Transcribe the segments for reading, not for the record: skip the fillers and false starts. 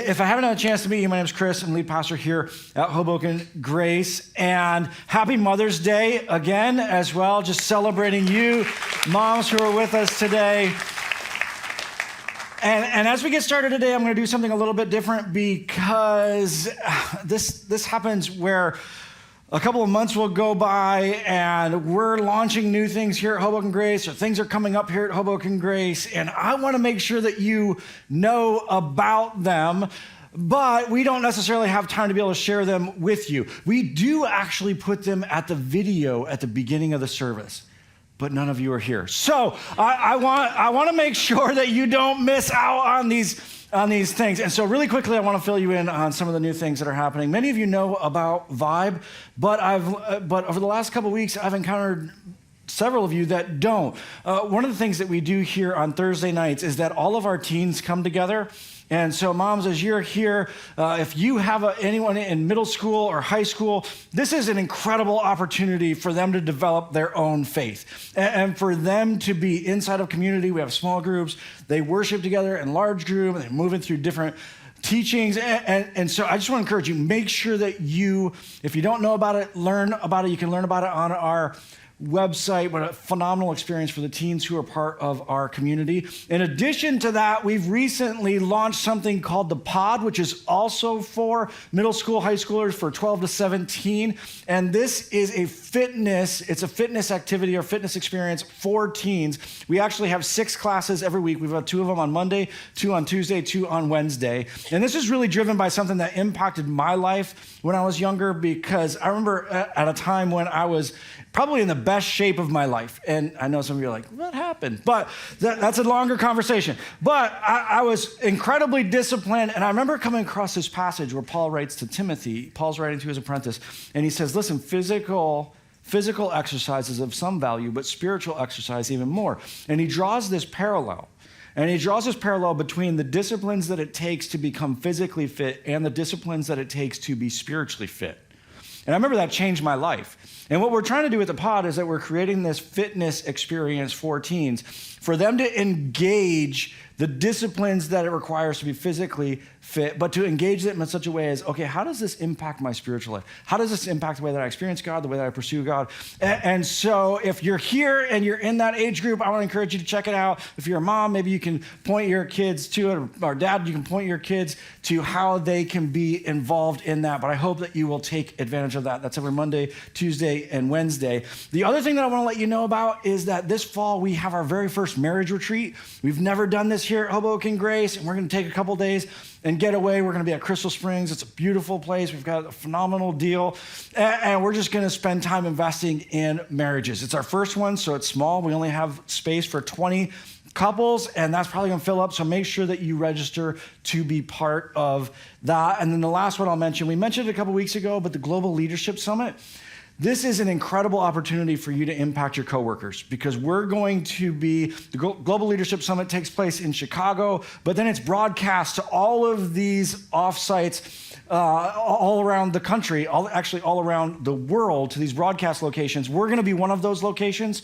If I haven't had a chance to meet you, my name is Chris. I'm lead pastor here at Hoboken Grace. And happy Mother's Day again as well. Just celebrating you, moms who are with us today. And as we get started today, I'm going to do something a little bit different because this happens where a couple of months will go by and we're launching new things here at Hoboken Grace, or things are coming up here at Hoboken Grace, and I want to make sure that you know about them, but we don't necessarily have time to be able to share them with you. We do actually put them at the video at the beginning of the service, but none of you are here. So I want to make sure that you don't miss out on these things. And so really quickly, I want to fill you in on some of the new things that are happening. Many of you know about Vibe, but over the last couple of weeks, I've encountered several of you that don't. One of the things that we do here on Thursday nights is that all of our teens come together. And so moms, as you're here, if you have anyone in middle school or high school, this is an incredible opportunity for them to develop their own faith and for them to be inside of community. We have small groups. They worship together in large group, and they're moving through different teachings. And so I just want to encourage you, make sure that you, if you don't know about it, learn about it. You can learn about it on our website. What a phenomenal experience for the teens who are part of our community. In addition to that, we've recently launched something called the Pod, which is also for middle school, high schoolers for 12 to 17. And this is it's a fitness activity or fitness experience for teens. We actually have 6 classes every week. We've got 2 of them on Monday, 2 on Tuesday, 2 on Wednesday. And this is really driven by something that impacted my life when I was younger, because I remember at a time when I was probably in the best shape of my life. And I know some of you are like, what happened? But that's a longer conversation. But I was incredibly disciplined. And I remember coming across this passage where Paul writes to Timothy. Paul's writing to his apprentice. And he says, listen, physical exercise is of some value, but spiritual exercise even more. And he draws this parallel. And he draws this parallel between the disciplines that it takes to become physically fit and the disciplines that it takes to be spiritually fit. And I remember that changed my life. And what we're trying to do with the Pod is that we're creating this fitness experience for teens, for them to engage the disciplines that it requires to be physically fit, but to engage them in such a way as, okay, how does this impact my spiritual life? How does this impact the way that I experience God, the way that I pursue God? And so if you're here and you're in that age group, I want to encourage you to check it out. If you're a mom, maybe you can point your kids to it, or dad, you can point your kids to how they can be involved in that. But I hope that you will take advantage of that. That's every Monday, Tuesday, and Wednesday. The other thing that I want to let you know about is that this fall we have our very first marriage retreat. We've never done this here at Hoboken Grace, and we're going to take a couple days and get away. We're going to be at Crystal Springs. It's a beautiful place. We've got a phenomenal deal, and we're just going to spend time investing in marriages. It's our first one, so it's small. We only have space for 20 couples, and that's probably going to fill up, so make sure that you register to be part of that. And then the last one I'll mention, we mentioned it a couple weeks ago, but the Global Leadership Summit. This is an incredible opportunity for you to impact your coworkers, because we're going to be, the Global Leadership Summit takes place in Chicago, but then it's broadcast to all of these offsites all around the country, all around the world, to these broadcast locations. We're going to be one of those locations,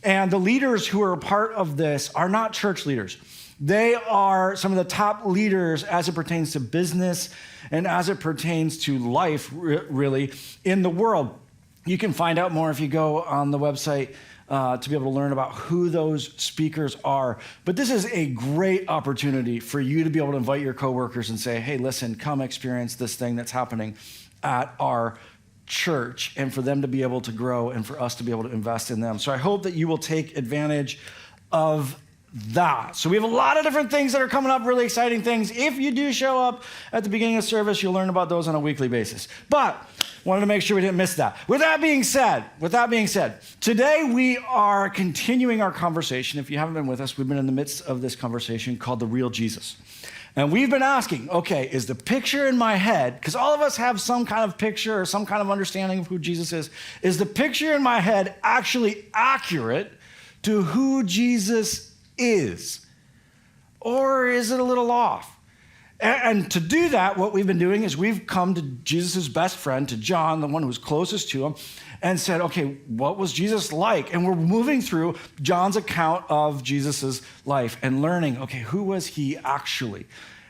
and the leaders who are a part of this are not church leaders. They are some of the top leaders as it pertains to business and as it pertains to life, really, in the world. You can find out more if you go on the website to be able to learn about who those speakers are. But this is a great opportunity for you to be able to invite your coworkers and say, hey, listen, come experience this thing that's happening at our church, and for them to be able to grow and for us to be able to invest in them. So I hope that you will take advantage of that. So we have a lot of different things that are coming up, really exciting things. If you do show up at the beginning of service, you'll learn about those on a weekly basis. But wanted to make sure we didn't miss that. With that being said, today we are continuing our conversation. If you haven't been with us, we've been in the midst of this conversation called The Real Jesus. And we've been asking, okay, is the picture in my head, because all of us have some kind of picture or some kind of understanding of who Jesus is the picture in my head actually accurate to who Jesus is? Or is it a little off? And to do that, what we've been doing is we've come to Jesus' best friend, to John, the one who was closest to him, and said, okay, what was Jesus like? And we're moving through John's account of Jesus' life and learning, okay, who was he actually?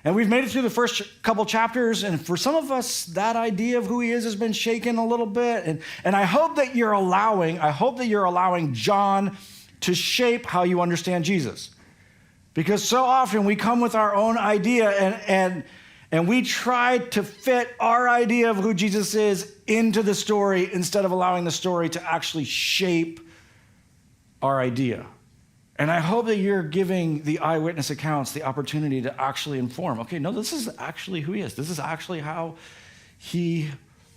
And we've made it through the first couple chapters, and for some of us, that idea of who he is has been shaken a little bit. And I hope that you're allowing John to shape how you understand Jesus. Because so often we come with our own idea and we try to fit our idea of who Jesus is into the story instead of allowing the story to actually shape our idea. And I hope that you're giving the eyewitness accounts the opportunity to actually inform. Okay, no, this is actually who he is. This is actually how he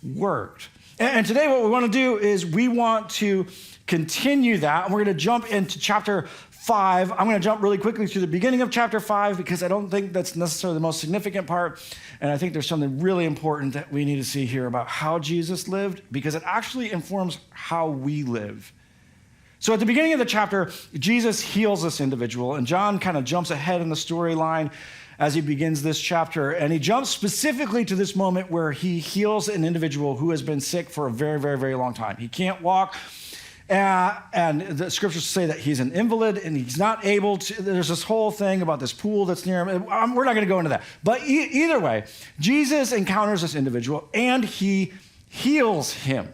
worked. And today what we want to do is we want to continue that. And we're going to jump into chapter 5. I'm going to jump really quickly through the beginning of chapter 5 because I don't think that's necessarily the most significant part. And I think there's something really important that we need to see here about how Jesus lived because it actually informs how we live. So at the beginning of the chapter, Jesus heals this individual, and John kind of jumps ahead in the storyline as he begins this chapter, and he jumps specifically to this moment where he heals an individual who has been sick for a very, very, very long time. He can't walk, and the scriptures say that he's an invalid, and he's not able to. There's this whole thing about this pool that's near him. We're not going to go into that. But either way, Jesus encounters this individual, and he heals him.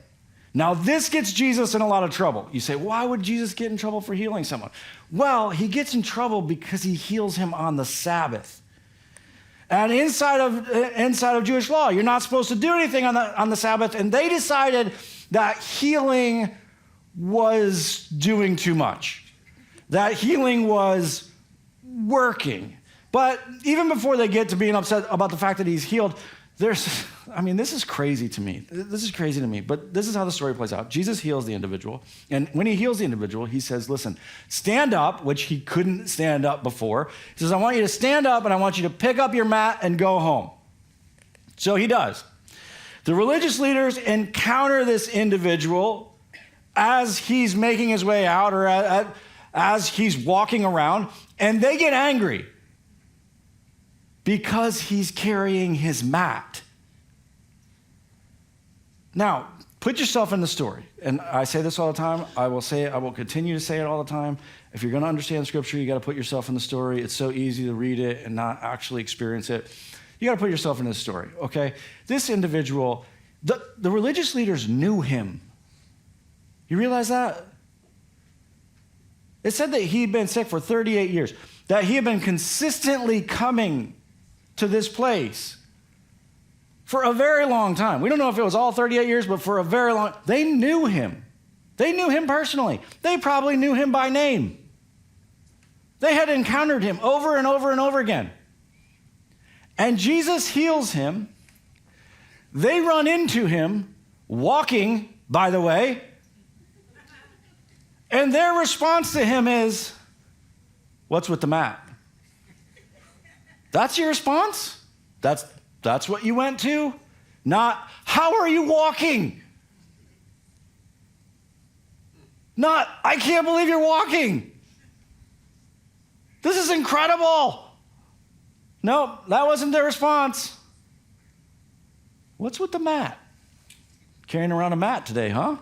Now, this gets Jesus in a lot of trouble. You say, why would Jesus get in trouble for healing someone? Well, he gets in trouble because he heals him on the Sabbath. And inside of Jewish law, you're not supposed to do anything on the Sabbath. And they decided that healing was doing too much, that healing was working. But even before they get to being upset about the fact that he's healed, this is crazy to me. This is crazy to me, but this is how the story plays out. Jesus heals the individual, and when he heals the individual, he says, listen, stand up, which he couldn't stand up before. He says, I want you to stand up, and I want you to pick up your mat and go home. So he does. The religious leaders encounter this individual as he's making his way out or as he's walking around, and they get angry because he's carrying his mat. Now, put yourself in the story. And I say this all the time. I will say it. I will continue to say it all the time. If you're going to understand Scripture, you got to put yourself in the story. It's so easy to read it and not actually experience it. You got to put yourself in the story, okay? This individual, the religious leaders knew him. You realize that? It said that he'd been sick for 38 years, that he had been consistently coming to this place for a very long time. We don't know if it was all 38 years, but for a very long, they knew him. They knew him personally. They probably knew him by name. They had encountered him over and over and over again. And Jesus heals him. They run into him, walking, by the way, and their response to him is, what's with the mat? That's your response? That's what you went to? Not, how are you walking? Not, I can't believe you're walking. This is incredible. No, that wasn't their response. What's with the mat? Carrying around a mat today, huh?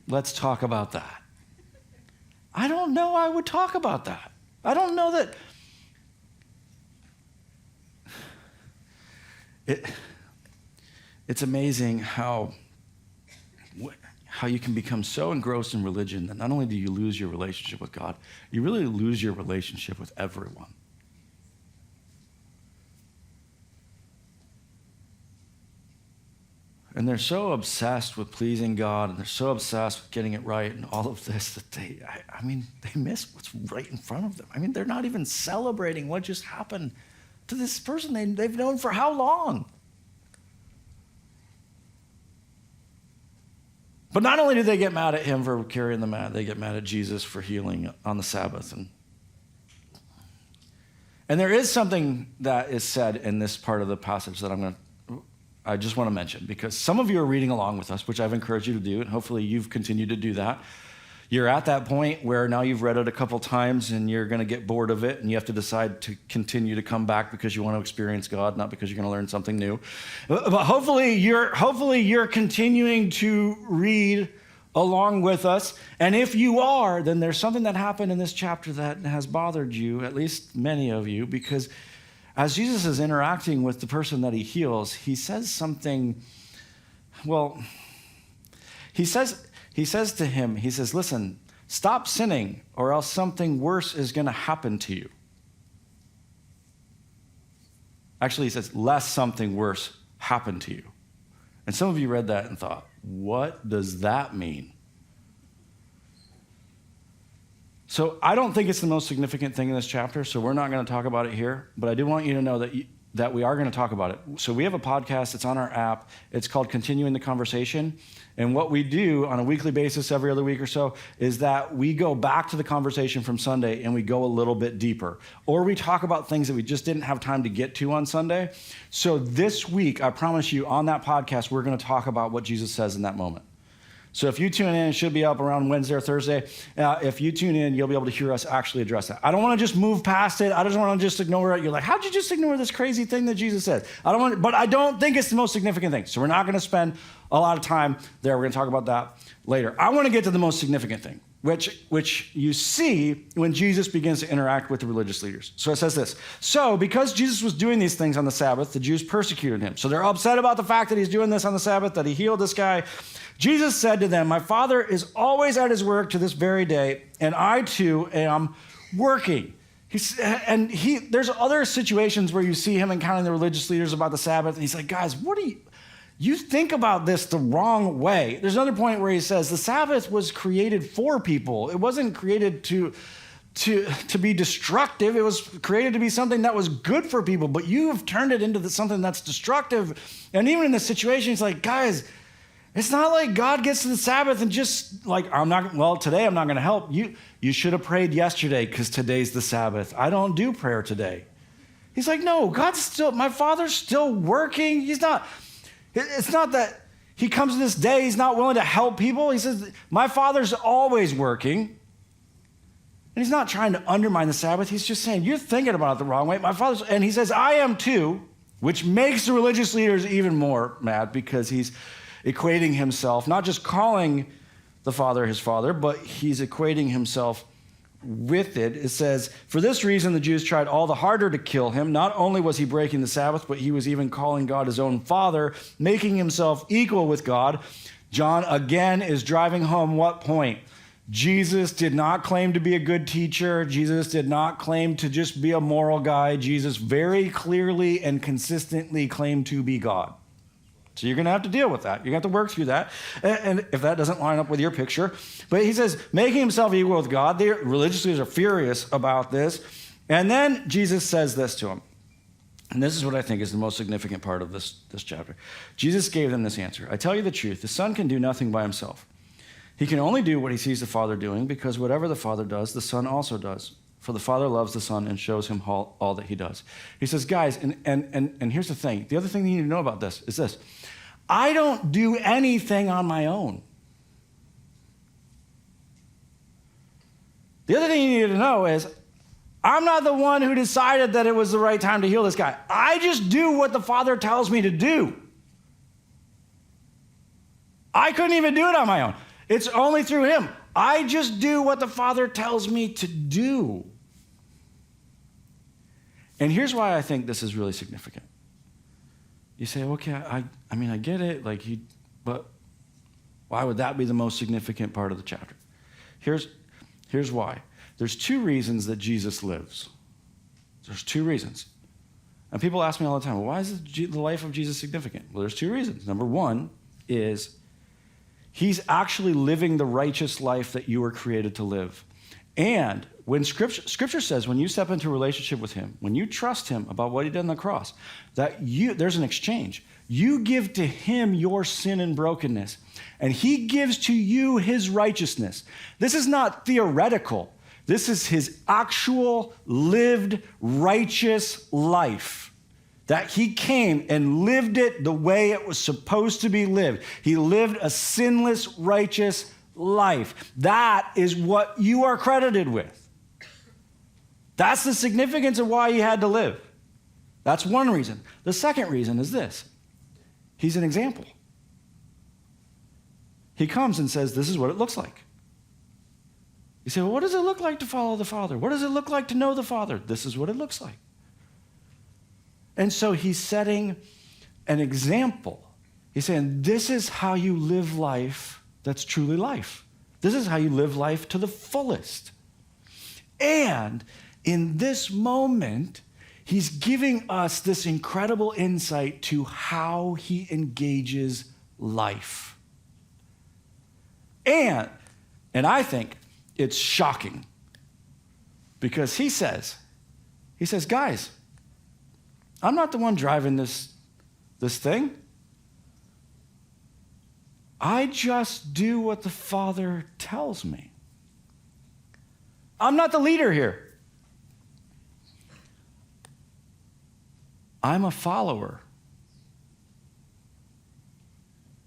Let's talk about that. I don't know I would talk about that. I don't know that. It's amazing how you can become so engrossed in religion that not only do you lose your relationship with God, you really lose your relationship with everyone. And they're so obsessed with pleasing God, and they're so obsessed with getting it right and all of this that they miss what's right in front of them. They're not even celebrating what just happened to this person they've known for how long? But not only do they get mad at him for carrying the mat, they get mad at Jesus for healing on the Sabbath. And there is something that is said in this part of the passage that I just want to mention, because some of you are reading along with us, which I've encouraged you to do, and hopefully you've continued to do that. You're at that point where now you've read it a couple times and you're going to get bored of it, and you have to decide to continue to come back because you want to experience God, not because you're going to learn something new. But hopefully you're continuing to read along with us. And if you are, then there's something that happened in this chapter that has bothered you, at least many of you, because as Jesus is interacting with the person that he heals, he says something, well, he says to him, he says, listen, stop sinning or else something worse is going to happen to you. Actually, he says, lest something worse happen to you. And some of you read that and thought, what does that mean? So I don't think it's the most significant thing in this chapter, so we're not going to talk about it here, but I do want you to know that we are going to talk about it. So we have a podcast, it's on our app, it's called Continuing the Conversation, and what we do on a weekly basis every other week or so is that we go back to the conversation from Sunday and we go a little bit deeper, or we talk about things that we just didn't have time to get to on Sunday. So this week, I promise you, on that podcast, we're going to talk about what Jesus says in that moment. So if you tune in, it should be up around Wednesday or Thursday. If you tune in, you'll be able to hear us actually address that. I don't want to just move past it. I just want to just ignore it. You're like, how'd you just ignore this crazy thing that Jesus said? But I don't think it's the most significant thing. So we're not going to spend a lot of time there. We're going to talk about that later. I want to get to the most significant thing, which you see when Jesus begins to interact with the religious leaders. So it says this. So because Jesus was doing these things on the Sabbath, the Jews persecuted him. So they're upset about the fact that he's doing this on the Sabbath, that he healed this guy. Jesus said to them, my Father is always at his work to this very day, and I too am working. There's other situations where you see him encountering the religious leaders about the Sabbath, and he's like, guys, you think about this the wrong way. There's another point where he says the Sabbath was created for people. It wasn't created to be destructive. It was created to be something that was good for people, but you have turned it into something that's destructive. And even in this situation, he's like, guys, it's not like God gets to the Sabbath and just like, today I'm not going to help. You should have prayed yesterday because today's the Sabbath. I don't do prayer today. He's like, no, my Father's still working. It's not that he comes to this day, he's not willing to help people. He says, my Father's always working. And he's not trying to undermine the Sabbath. He's just saying, you're thinking about it the wrong way. And he says, I am too, which makes the religious leaders even more mad because he's equating himself, not just calling the Father his Father, but he's equating himself with it. It says, for this reason, the Jews tried all the harder to kill him. Not only was he breaking the Sabbath, but he was even calling God his own Father, making himself equal with God. John again is driving home what point? Jesus did not claim to be a good teacher. Jesus did not claim to just be a moral guy. Jesus very clearly and consistently claimed to be God. So you're going to have to deal with that. You're going to have to work through that. And if that doesn't line up with your picture. But he says, making himself equal with God. The religious leaders are furious about this. And then Jesus says this to him. And this is what I think is the most significant part of this chapter. Jesus gave them this answer. I tell you the truth, the Son can do nothing by himself. He can only do what he sees the Father doing, because whatever the Father does, the Son also does. For the Father loves the Son and shows him all that he does. He says, guys, and here's the thing. The other thing you need to know about this is this. I don't do anything on my own. The other thing you need to know is I'm not the one who decided that it was the right time to heal this guy. I just do what the Father tells me to do. I couldn't even do it on my own. It's only through him. I just do what the Father tells me to do. And here's why I think this is really significant. You say, okay, I mean, I get it, but why would that be the most significant part of the chapter? Here's why. There's two reasons that Jesus lives. There's two reasons. And people ask me all the time, well, why is the life of Jesus significant? Well, there's two reasons. Number one is he's actually living the righteous life that you were created to live. And when Scripture says, when you step into a relationship with him, when you trust him about what he did on the cross, there's an exchange. You give to him your sin and brokenness, and he gives to you his righteousness. This is not theoretical. This is his actual lived righteous life, that he came and lived it the way it was supposed to be lived. He lived a sinless, righteous life. That is what you are credited with. That's the significance of why he had to live. That's one reason. The second reason is this. He's an example. He comes and says, this is what it looks like. You say, well, what does it look like to follow the Father? What does it look like to know the Father? This is what it looks like. And so he's setting an example. He's saying, this is how you live life that's truly life. This is how you live life to the fullest. And in this moment, he's giving us this incredible insight to how he engages life. And I think it's shocking because he says, guys, I'm not the one driving this thing. I just do what the Father tells me. I'm not the leader here. I'm a follower.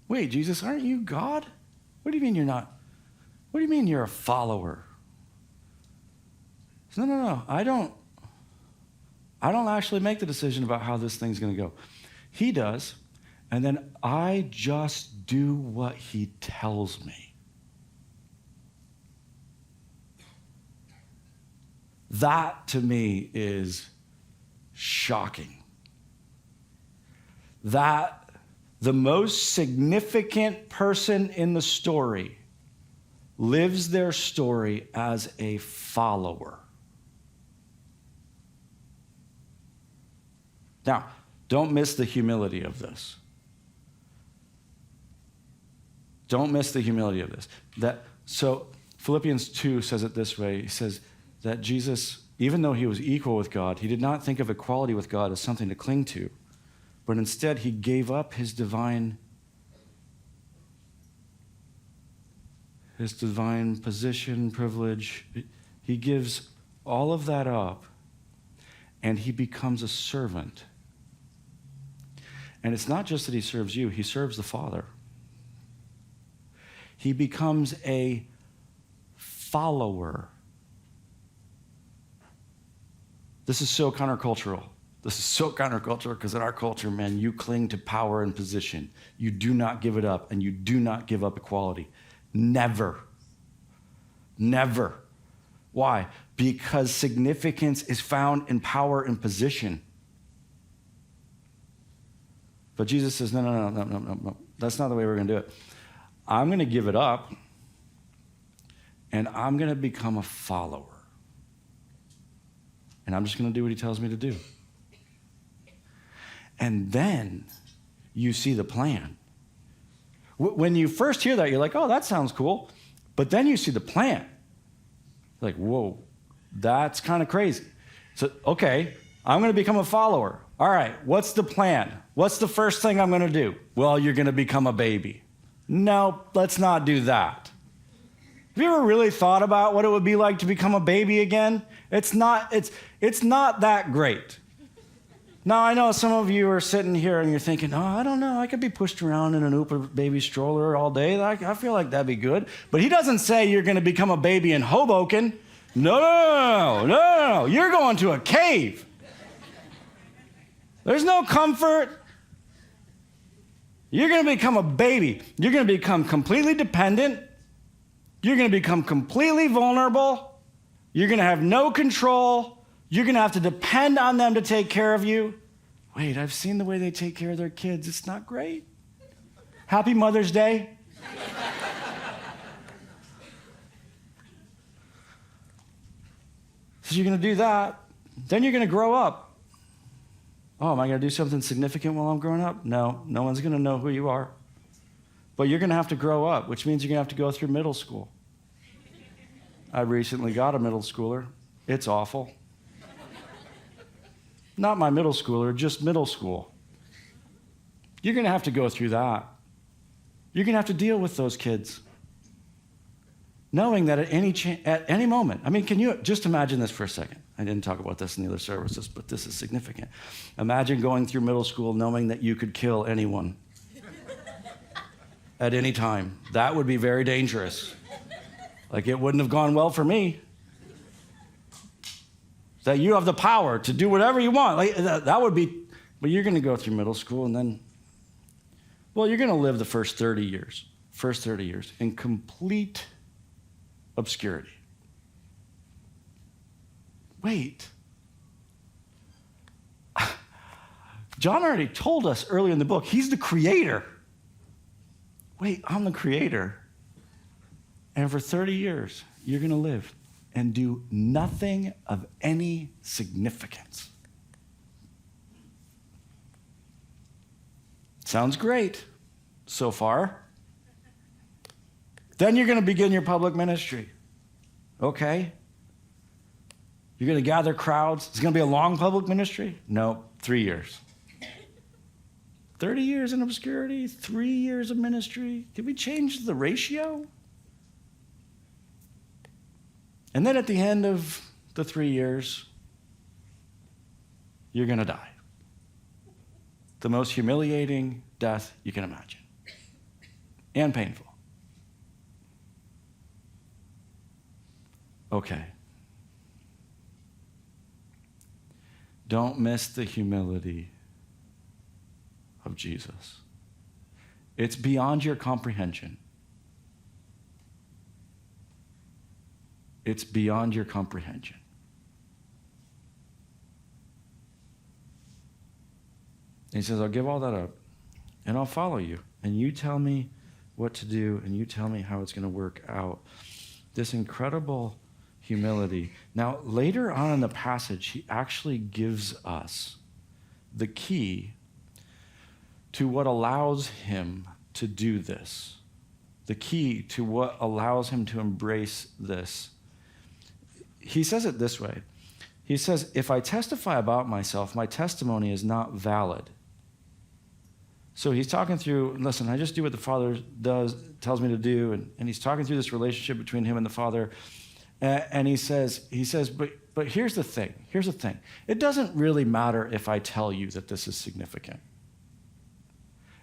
Wait, Jesus, aren't you God? What do you mean you're not? What do you mean you're a follower? No. I don't actually make the decision about how this thing's going to go. He does, and then I just do what he tells me. That, to me, is shocking. That the most significant person in the story lives their story as a follower. Now, don't miss the humility of this. Don't miss the humility of this. So Philippians 2 says it this way. He says that Jesus, even though he was equal with God, he did not think of equality with God as something to cling to, but instead he gave up his divine position, privilege. He gives all of that up, and he becomes a servant. And it's not just that he serves you, he serves the Father. He becomes a follower. This is so countercultural. This is so countercultural because in our culture, man, you cling to power and position. You do not give it up, and you do not give up equality. Never. Never. Why? Because significance is found in power and position. But Jesus says, no. That's not the way we're going to do it. I'm going to give it up, and I'm going to become a follower. And I'm just going to do what he tells me to do. And then you see the plan. When you first hear that, you're like, oh, that sounds cool. But then you see the plan. Like, whoa, that's kind of crazy. So, okay, I'm going to become a follower. All right, what's the plan? What's the first thing I'm going to do? Well, you're going to become a baby. No, let's not do that. Have you ever really thought about what it would be like to become a baby again? It's not that great. Now, I know some of you are sitting here and you're thinking, oh, I don't know, I could be pushed around in an Uber baby stroller all day. I feel like that'd be good. But he doesn't say you're going to become a baby in Hoboken. No. You're going to a cave. There's no comfort. You're going to become a baby. You're going to become completely dependent. You're going to become completely vulnerable. You're going to have no control. You're going to have to depend on them to take care of you. Wait, I've seen the way they take care of their kids. It's not great. Happy Mother's Day. So you're going to do that. Then you're going to grow up. Oh, am I going to do something significant while I'm growing up? No one's going to know who you are. But you're going to have to grow up, which means you're going to have to go through middle school. I recently got a middle schooler. It's awful. Not my middle schooler, just middle school. You're going to have to go through that. You're going to have to deal with those kids. Knowing that at any moment, I mean, can you just imagine this for a second? I didn't talk about this in the other services, but this is significant. Imagine going through middle school knowing that you could kill anyone at any time. That would be very dangerous. Like, it wouldn't have gone well for me. That you have the power to do whatever you want. Like, that would be, but you're going to go through middle school and then, well, you're going to live the first 30 years in complete obscurity. John already told us earlier in the book, he's the creator. Wait, I'm the creator. And for 30 years, you're going to live and do nothing of any significance. Sounds great so far. Then you're going to begin your public ministry. Okay? You're going to gather crowds. It's going to be a long public ministry? No, 3 years. 30 years in obscurity, 3 years of ministry. Did we change the ratio? And then at the end of the 3 years, you're going to die. The most humiliating death you can imagine. And painful. Okay. Don't miss the humility of Jesus. It's beyond your comprehension. It's beyond your comprehension. And he says, I'll give all that up, and I'll follow you. And you tell me what to do, and you tell me how it's going to work out. This incredible humility. Now, later on in the passage, he actually gives us the key to what allows him to do this. The key to what allows him to embrace this. He says it this way. He says, if I testify about myself, my testimony is not valid. So he's talking through, listen, I just do what the Father tells me to do, and he's talking through this relationship between him and the Father, and he says, but here's the thing. It doesn't really matter if I tell you that this is significant.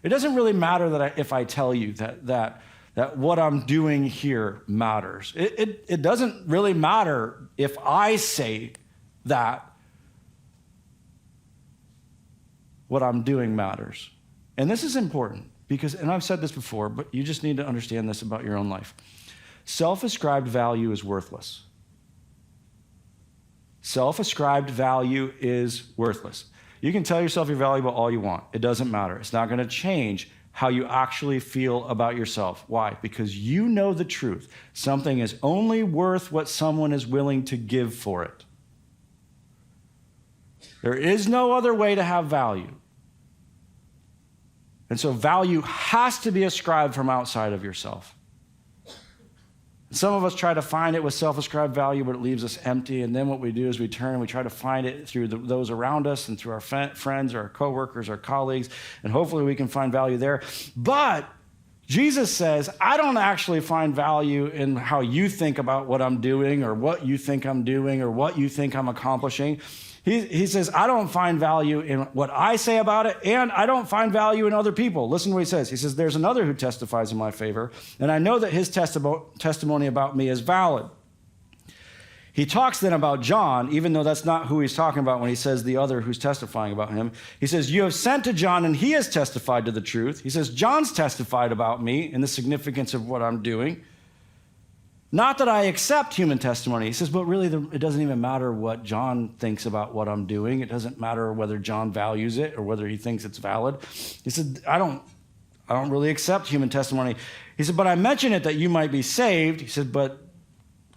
It doesn't really matter that if I tell you that what I'm doing here matters. It doesn't really matter if I say that what I'm doing matters. And this is important because, and I've said this before, but you just need to understand this about your own life. Self-ascribed value is worthless. Self-ascribed value is worthless. You can tell yourself you're valuable all you want. It doesn't matter. It's not going to change how you actually feel about yourself. Why? Because you know the truth. Something is only worth what someone is willing to give for it. There is no other way to have value. And so value has to be ascribed from outside of yourself. Some of us try to find it with self-ascribed value, but it leaves us empty. And then what we do is we turn and we try to find it through those around us and through our friends, our coworkers, our colleagues, and hopefully we can find value there. But Jesus says, I don't actually find value in how you think about what I'm doing or what you think I'm doing or what you think I'm accomplishing. He says, I don't find value in what I say about it, and I don't find value in other people. Listen to what he says. He says, there's another who testifies in my favor, and I know that his testimony about me is valid. He talks then about John, even though that's not who he's talking about when he says the other who's testifying about him. He says, you have sent to John, and he has testified to the truth. He says, John's testified about me and the significance of what I'm doing. Not that I accept human testimony. He says, but really it doesn't even matter what John thinks about what I'm doing. It doesn't matter whether John values it or whether he thinks it's valid. He said, I don't really accept human testimony. He said, but I mention it that you might be saved. He said, but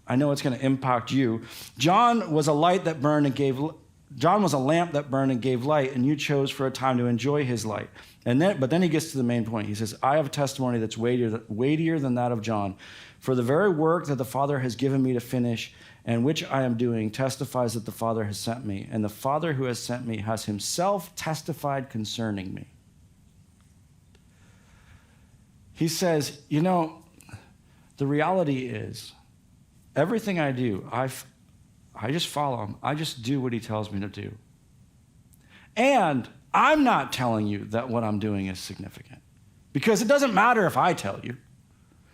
I know it's going to impact you. John was a lamp that burned and gave light, and you chose for a time to enjoy his light. But then he gets to the main point. He says, I have a testimony that's weightier than that of John. For the very work that the Father has given me to finish, and which I am doing, testifies that the Father has sent me. And the Father who has sent me has himself testified concerning me. He says, the reality is, everything I do, I just follow him. I just do what he tells me to do. And I'm not telling you that what I'm doing is significant. Because it doesn't matter if I tell you.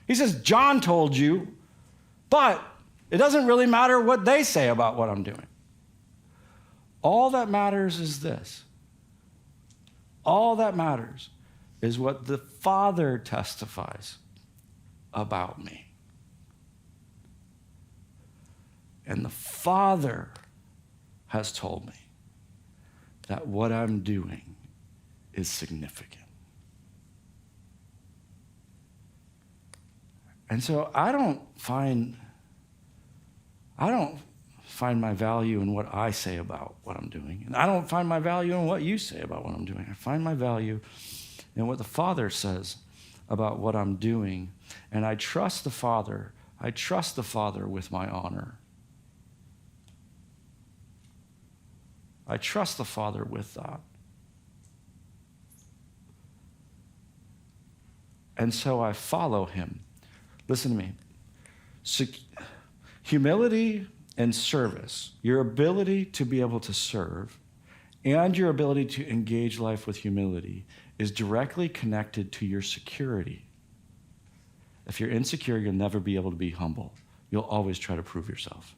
He says, John told you, but it doesn't really matter what they say about what I'm doing. All that matters is this. All that matters is what the Father testifies about me. And the Father has told me that what I'm doing is significant. And so I don't find my value in what I say about what I'm doing. And I don't find my value in what you say about what I'm doing. I find my value in what the Father says about what I'm doing. And I trust the Father. I trust the Father with my honor. I trust the Father with that. And so I follow him. Listen to me. Humility and service, your ability to be able to serve and your ability to engage life with humility is directly connected to your security. If you're insecure, you'll never be able to be humble. You'll always try to prove yourself.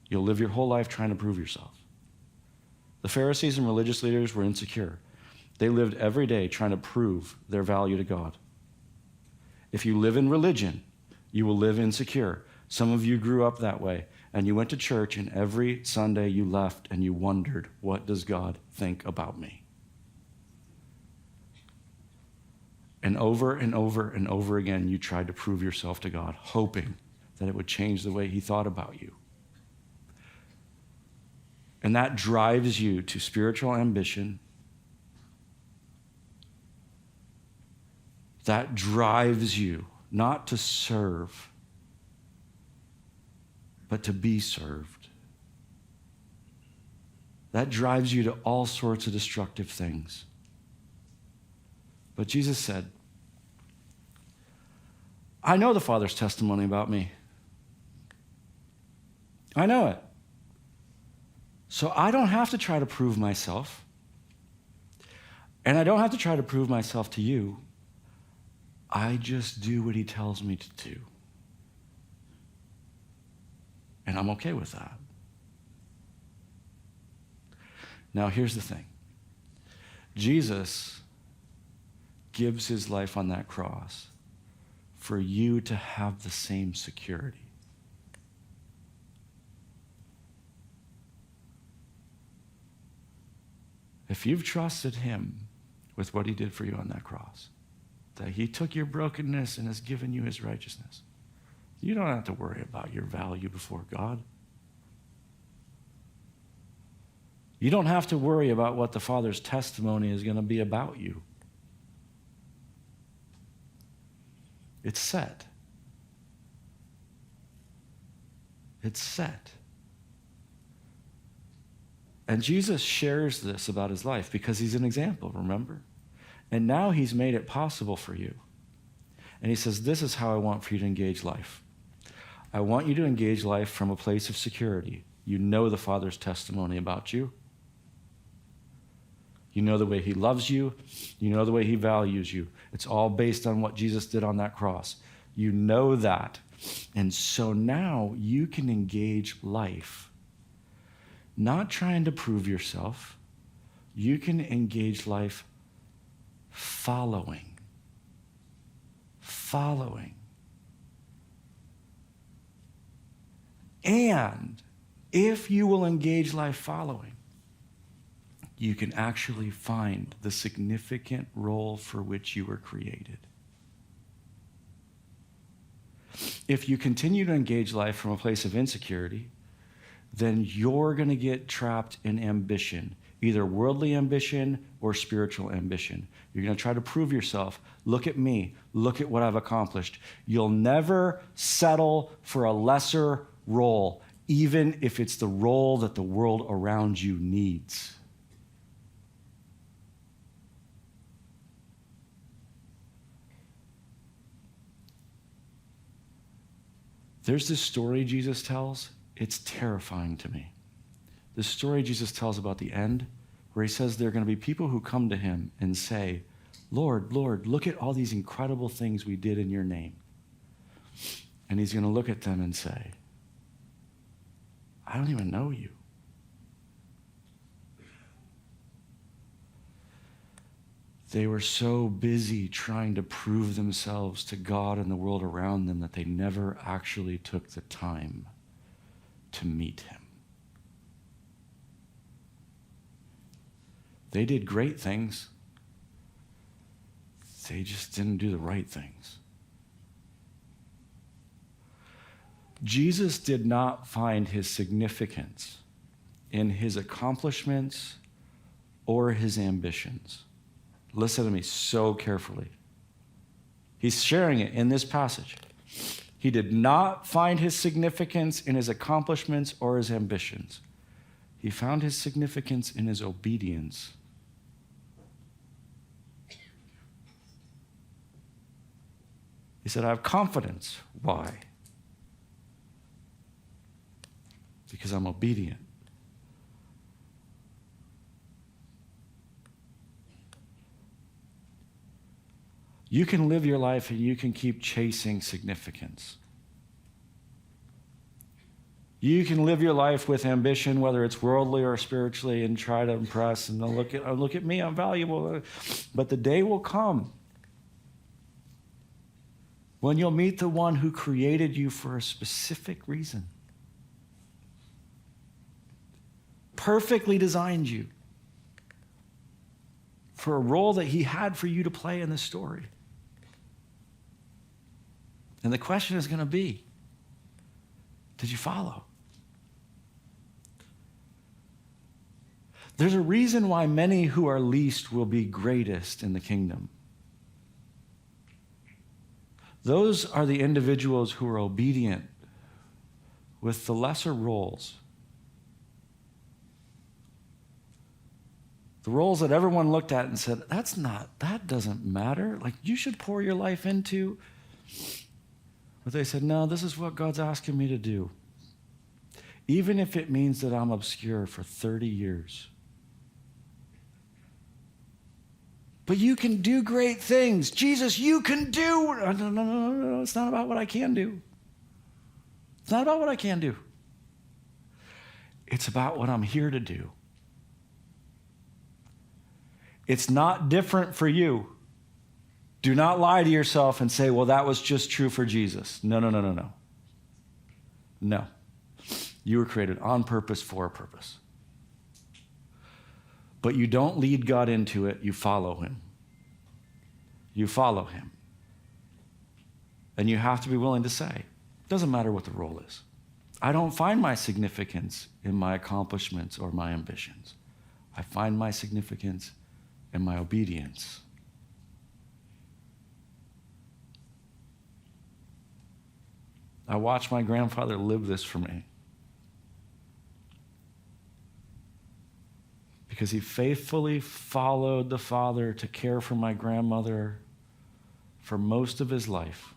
You'll live your whole life trying to prove yourself. The Pharisees and religious leaders were insecure. They lived every day trying to prove their value to God. If you live in religion, you will live insecure. Some of you grew up that way, and you went to church, and every Sunday you left and you wondered, what does God think about me? And over and over and over again, you tried to prove yourself to God, hoping that it would change the way he thought about you. And that drives you to spiritual ambition. That drives you not to serve, but to be served. That drives you to all sorts of destructive things. But Jesus said, I know the Father's testimony about me. I know it. So I don't have to try to prove myself. And I don't have to try to prove myself to you. I just do what he tells me to do. And I'm okay with that. Now, here's the thing. Jesus gives his life on that cross for you to have the same security. If you've trusted him with what he did for you on that cross, that he took your brokenness and has given you his righteousness, you don't have to worry about your value before God. You don't have to worry about what the Father's testimony is going to be about you. It's set. It's set. And Jesus shares this about his life because he's an example, remember? And now he's made it possible for you. And he says, this is how I want for you to engage life. I want you to engage life from a place of security. You know the Father's testimony about you. You know the way he loves you. You know the way he values you. It's all based on what Jesus did on that cross. You know that. And so now you can engage life. Not trying to prove yourself. You can engage life following. Following. And if you will engage life following, you can actually find the significant role for which you were created. If you continue to engage life from a place of insecurity, then you're going to get trapped in ambition, either worldly ambition or spiritual ambition. You're going to try to prove yourself. Look at me. Look at what I've accomplished. You'll never settle for a lesser role, even if it's the role that the world around you needs. There's this story Jesus tells. It's terrifying to me. This story Jesus tells about the end, where he says there are going to be people who come to him and say, Lord, Lord, look at all these incredible things we did in your name. And he's going to look at them and say, I don't even know you. They were so busy trying to prove themselves to God and the world around them that they never actually took the time to meet him. They did great things. They just didn't do the right things. Jesus did not find his significance in his accomplishments or his ambitions. Listen to me so carefully. He's sharing it in this passage. He did not find his significance in his accomplishments or his ambitions. He found his significance in his obedience. He said, I have confidence. Why? Because I'm obedient. You can live your life and you can keep chasing significance. You can live your life with ambition, whether it's worldly or spiritually, and try to impress and look at me, I'm valuable. But the day will come when you'll meet the one who created you for a specific reason. Perfectly designed you for a role that he had for you to play in the story. And the question is going to be, did you follow? There's a reason why many who are least will be greatest in the kingdom. Those are the individuals who are obedient with the lesser roles. The roles that everyone looked at and said, that doesn't matter. Like, you should pour your life into. But they said, no, this is what God's asking me to do. Even if it means that I'm obscure for 30 years. But you can do great things. Jesus, you can do. No. It's not about what I can do. It's not about what I can do. It's about what I'm here to do. It's not different for you. Do not lie to yourself and say, well, that was just true for Jesus. No. No. You were created on purpose for a purpose. But you don't lead God into it, you follow him. You follow him. And you have to be willing to say, it doesn't matter what the role is. I don't find my significance in my accomplishments or my ambitions. I find my significance in my obedience. I watched my grandfather live this for me. Because he faithfully followed the Father to care for my grandmother for most of his life.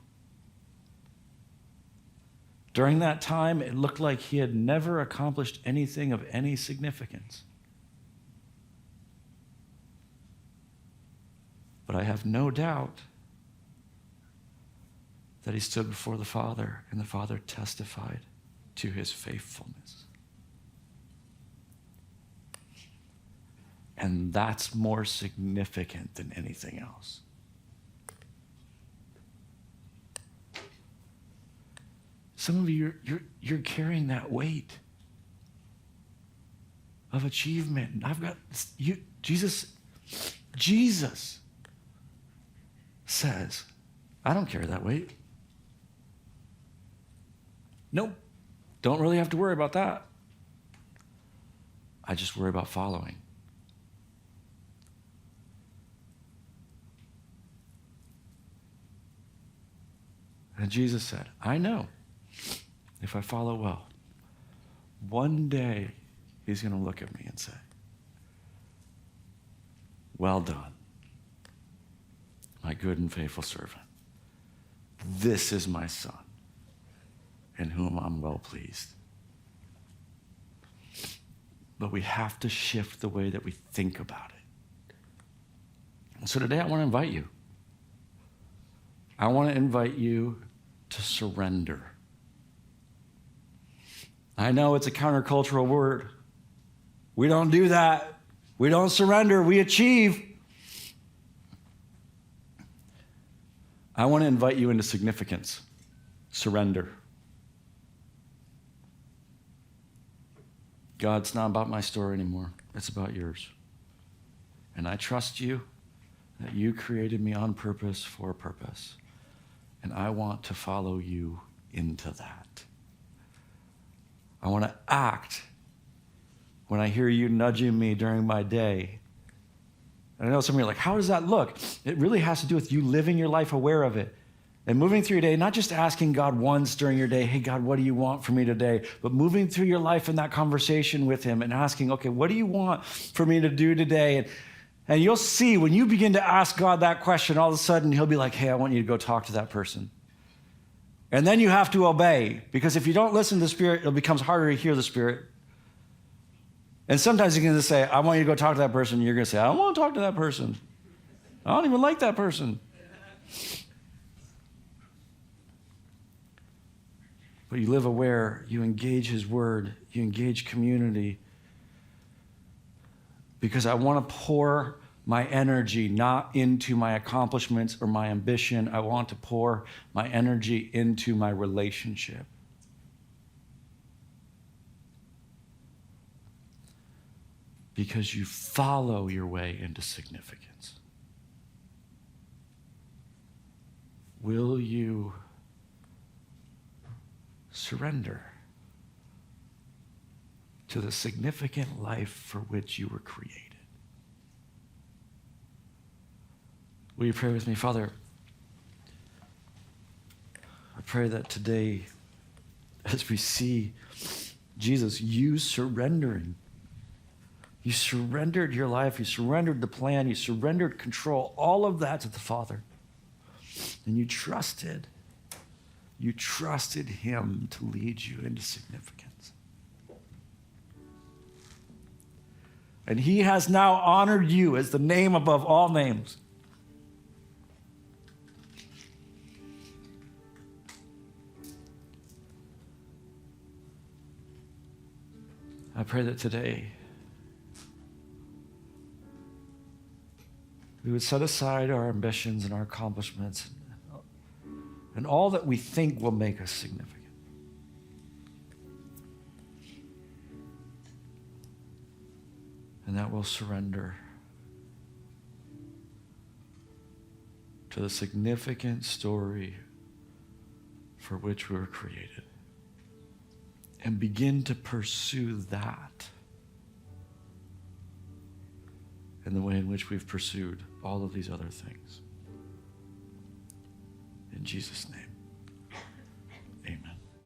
During that time, it looked like he had never accomplished anything of any significance. But I have no doubt that he stood before the Father, and the Father testified to his faithfulness. And that's more significant than anything else. Some of you, you're carrying that weight of achievement. Jesus says, I don't carry that weight. Nope, don't really have to worry about that. I just worry about following. And Jesus said, I know if I follow well, one day he's going to look at me and say, well done, my good and faithful servant. This is my son, in whom I'm well pleased. But we have to shift the way that we think about it. And so today I want to invite you. I want to invite you to surrender. I know it's a countercultural word. We don't do that. We don't surrender. We achieve. I want to invite you into significance. Surrender. God, it's not about my story anymore. It's about yours. And I trust you that you created me on purpose for a purpose. And I want to follow you into that. I want to act when I hear you nudging me during my day. And I know some of you are like, how does that look? It really has to do with you living your life aware of it. And moving through your day, not just asking God once during your day, hey, God, what do you want from me today? But moving through your life in that conversation with him and asking, okay, what do you want for me to do today? And you'll see when you begin to ask God that question, all of a sudden he'll be like, hey, I want you to go talk to that person. And then you have to obey, because if you don't listen to the Spirit, it becomes harder to hear the Spirit. And sometimes you're going to say, I want you to go talk to that person. And you're going to say, I don't want to talk to that person. I don't even like that person. But you live aware, you engage his word, you engage community. Because I want to pour my energy not into my accomplishments or my ambition. I want to pour my energy into my relationship. Because you follow your way into significance. Will you surrender to the significant life for which you were created? Will you pray with me? Father, I pray that today, as we see Jesus, you surrendering. You surrendered your life. You surrendered the plan. You surrendered control, all of that to the Father. And you trusted him to lead you into significance. And he has now honored you as the name above all names. I pray that today we would set aside our ambitions and our accomplishments and all that we think will make us significant. And that we'll surrender to the significant story for which we were created. And begin to pursue that in the way in which we've pursued all of these other things. In Jesus' name.